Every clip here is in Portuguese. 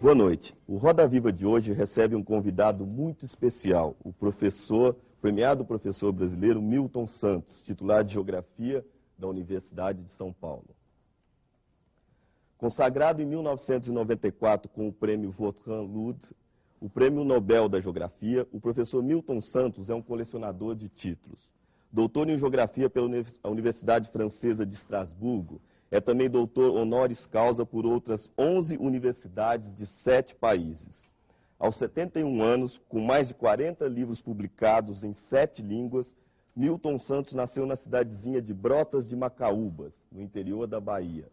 Boa noite. O Roda Viva de hoje recebe um convidado muito especial, o premiado professor brasileiro Milton Santos, titular de Geografia da Universidade de São Paulo. Consagrado em 1994 com o prêmio Vautrin Lud, o prêmio Nobel da Geografia, o professor Milton Santos é um colecionador de títulos. Doutor em Geografia pela Universidade Francesa de Estrasburgo, é também doutor honoris causa por outras 11 universidades de 7 países. Aos 71 anos, com mais de 40 livros publicados em 7 línguas, Milton Santos nasceu na cidadezinha de Brotas de Macaúbas, no interior da Bahia.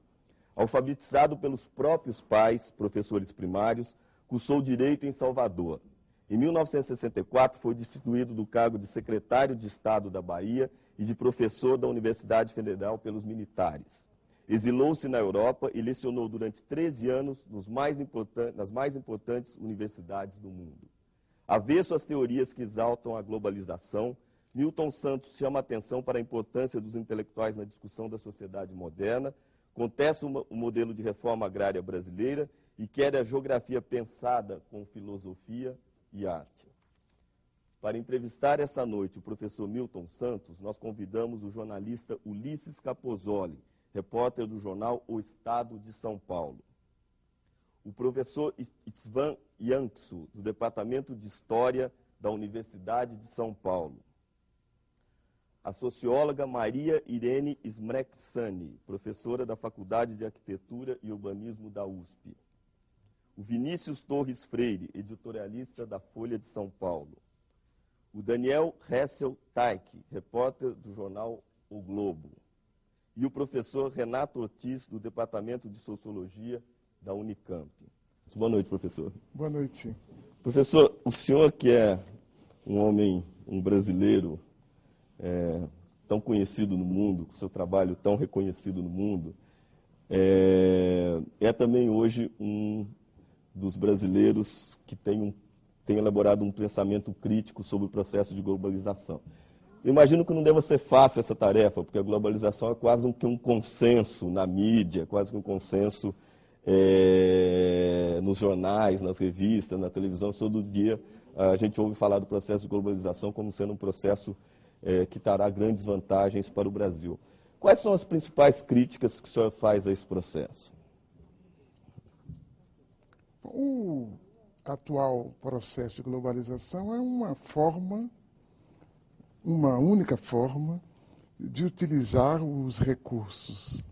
Alfabetizado pelos próprios pais, professores primários, cursou Direito em Salvador. Em 1964, foi destituído do cargo de secretário de Estado da Bahia e de professor da Universidade Federal pelos militares. Exilou-se na Europa e lecionou durante 13 anos nas mais importantes universidades do mundo. Avesso às teorias que exaltam a globalização, Milton Santos chama a atenção para a importância dos intelectuais na discussão da sociedade moderna, contesta o modelo de reforma agrária brasileira e quer a geografia pensada com filosofia e arte. Para entrevistar essa noite o professor Milton Santos, nós convidamos o jornalista Ulisses Capozoli, repórter do jornal O Estado de São Paulo. O professor István Yanksu, do Departamento de História da Universidade de São Paulo. A socióloga Maria Irene Smrekçani, professora da Faculdade de Arquitetura e Urbanismo da USP. O Vinícius Torres Freire, editorialista da Folha de São Paulo. O Daniel Hessel Taik, repórter do jornal O Globo. E o professor Renato Ortiz, do Departamento de Sociologia da Unicamp. Boa noite, professor. Boa noite. Professor, o senhor que é um brasileiro tão conhecido no mundo, com seu trabalho tão reconhecido no mundo, é também hoje um dos brasileiros que tem elaborado um pensamento crítico sobre o processo de globalização. Eu imagino que não deva ser fácil essa tarefa, porque a globalização é quase que um consenso na mídia, quase que um consenso nos jornais, nas revistas, na televisão. Todo dia a gente ouve falar do processo de globalização como sendo um processo que trará grandes vantagens para o Brasil. Quais são as principais críticas que o senhor faz a esse processo? O atual processo de globalização é uma única forma de utilizar os recursos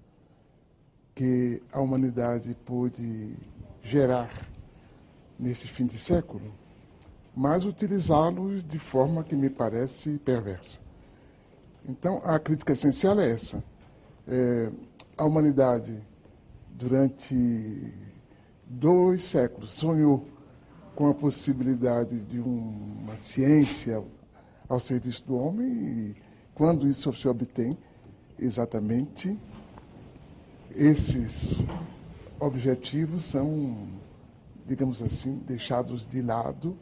que a humanidade pôde gerar neste fim de século, mas utilizá-los de forma que me parece perversa. Então, a crítica essencial é essa. A humanidade, durante 2 séculos, sonhou com a possibilidade de uma ciência ao serviço do homem, e quando isso se obtém, exatamente esses objetivos são, digamos assim, deixados de lado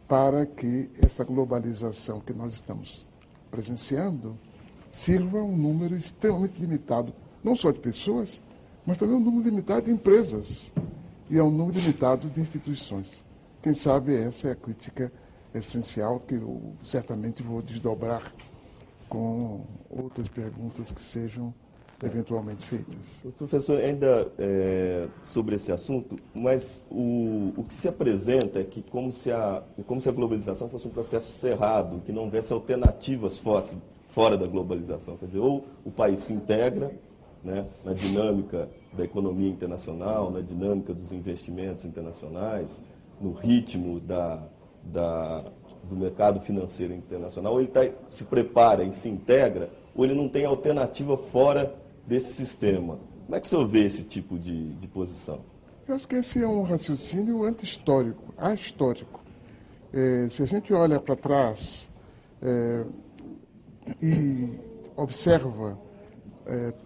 para que essa globalização que nós estamos presenciando sirva a um número extremamente limitado, não só de pessoas, mas também um número limitado de empresas e a um número limitado de instituições. Quem sabe essa é a crítica essencial que eu certamente vou desdobrar com outras perguntas que sejam eventualmente feitas. Professor, ainda sobre esse assunto, mas o que se apresenta é que como se a globalização fosse um processo cerrado, que não houvesse alternativas fora da globalização. Quer dizer, ou o país se integra, né, na dinâmica da economia internacional, na dinâmica dos investimentos internacionais, no ritmo do mercado financeiro internacional, ou ele se prepara e se integra, ou ele não tem alternativa fora desse sistema. Como é que o senhor vê esse tipo de posição? Eu acho que esse é um raciocínio anti-histórico, ahistórico. Se a gente olha para trás e observa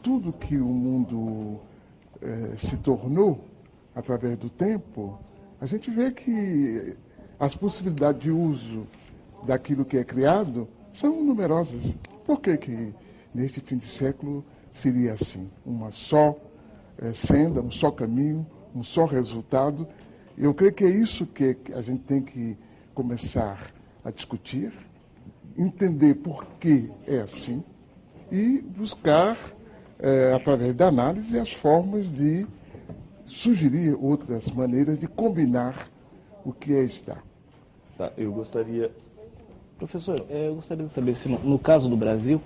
tudo que o mundo se tornou através do tempo, a gente vê que as possibilidades de uso daquilo que é criado são numerosas. Por que neste fim de século seria assim? Uma só senda, um só caminho, um só resultado, Eu creio que é isso que a gente tem que começar a discutir, entender por que é assim e buscar, através da análise, as formas de sugerir outras maneiras de combinar o que está. Tá, eu gostaria... Professor, eu gostaria de saber se no caso do Brasil,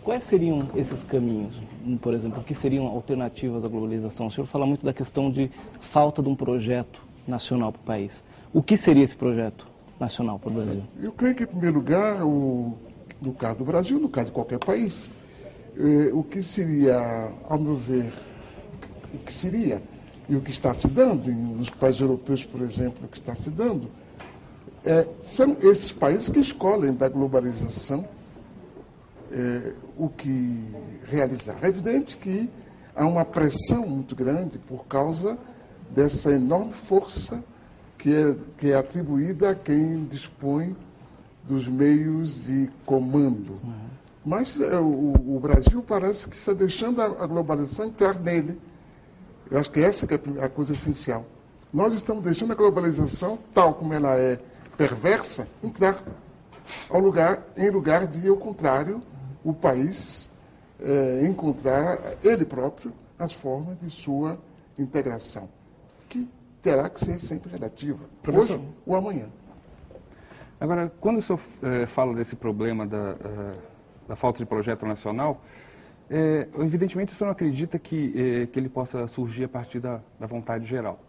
quais seriam esses caminhos? Por exemplo, o que seriam alternativas à globalização? O senhor fala muito da questão de falta de um projeto nacional para o país. O que seria esse projeto nacional para o Brasil? Eu creio que, em primeiro lugar, no caso do Brasil, no caso de qualquer país, o que seria, ao meu ver, o que seria e o que está se dando, nos países europeus, por exemplo, o que está se dando, são esses países que escolhem da globalização o que realizar. É evidente que há uma pressão muito grande por causa dessa enorme força que é atribuída a quem dispõe dos meios de comando. Mas o Brasil parece que está deixando a globalização entrar nele. Eu acho que essa que é a coisa essencial. Nós estamos deixando a globalização, tal como ela é perversa, entrar em lugar de, ao contrário, o país encontrar ele próprio as formas de sua integração, que terá que ser sempre relativa, Professor, hoje ou amanhã. Agora, quando o senhor fala desse problema da falta de projeto nacional, evidentemente o senhor não acredita que ele possa surgir a partir da vontade geral.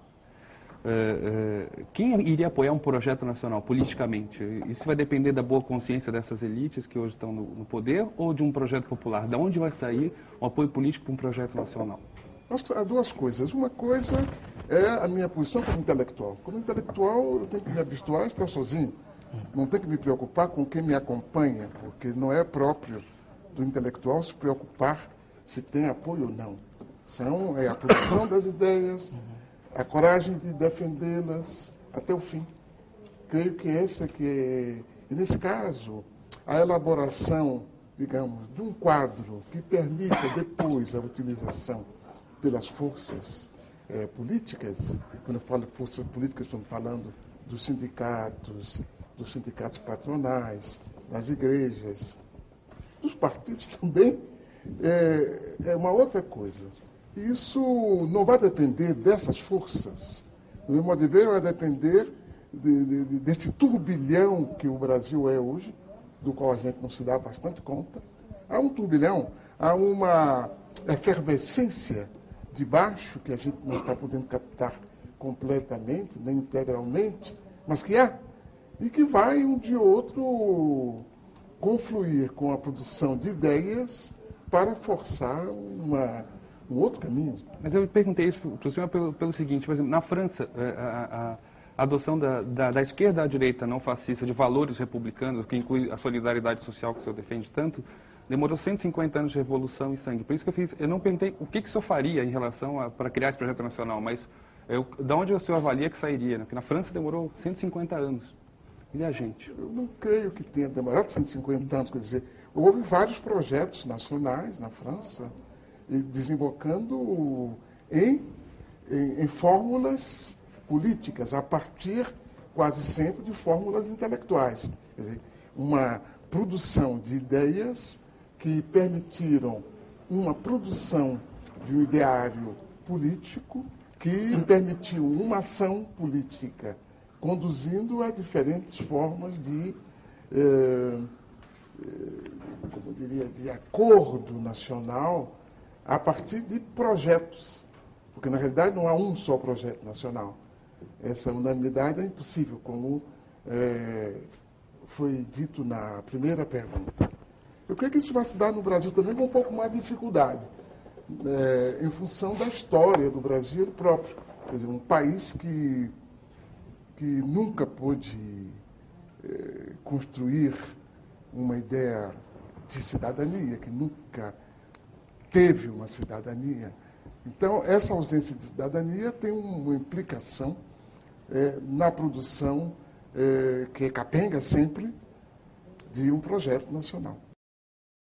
Quem iria apoiar um projeto nacional politicamente? Isso vai depender da boa consciência dessas elites que hoje estão no poder ou de um projeto popular? De onde vai sair o apoio político para um projeto nacional? Acho que há duas coisas. Uma coisa é a minha posição como intelectual. Como intelectual, eu tenho que me habituar a estar sozinho. Não tenho que me preocupar com quem me acompanha, porque não é próprio do intelectual se preocupar se tem apoio ou não. É a produção das ideias, a coragem de defendê-las até o fim. Creio que essa e nesse caso, a elaboração, digamos, de um quadro que permita depois a utilização pelas forças políticas. Quando eu falo forças políticas, estou falando dos sindicatos patronais, das igrejas, dos partidos também, é uma outra coisa. Isso não vai depender dessas forças. No meu modo de ver, vai depender desse turbilhão que o Brasil é hoje, do qual a gente não se dá bastante conta. Há um turbilhão, há uma efervescência de baixo que a gente não está podendo captar completamente, nem integralmente, mas que há, e que vai um dia ou outro confluir com a produção de ideias para forçar um outro caminho. Mas eu perguntei isso para o senhor pelo seguinte, por exemplo, na França, a adoção da esquerda à direita não fascista de valores republicanos, que inclui a solidariedade social que o senhor defende tanto, demorou 150 anos de revolução e sangue. Por isso que eu não perguntei o que o senhor faria em relação para criar esse projeto nacional, mas da onde o senhor avalia que sairia? Né? Porque na França demorou 150 anos. E a gente? Eu não creio que tenha demorado 150 anos, quer dizer, houve vários projetos nacionais na França, desembocando em fórmulas políticas, a partir quase sempre de fórmulas intelectuais. Quer dizer, uma produção de ideias que permitiram uma produção de um ideário político que permitiu uma ação política, conduzindo a diferentes formas de, como diria, de acordo nacional a partir de projetos, porque na realidade não há um só projeto nacional. Essa unanimidade é impossível, como foi dito na primeira pergunta. Eu creio que isso vai se dar no Brasil também com um pouco mais de dificuldade, em função da história do Brasil próprio. Quer dizer, um país que nunca pôde construir uma ideia de cidadania, que nunca teve uma cidadania. Então, essa ausência de cidadania tem uma implicação na produção, que é capenga sempre, de um projeto nacional.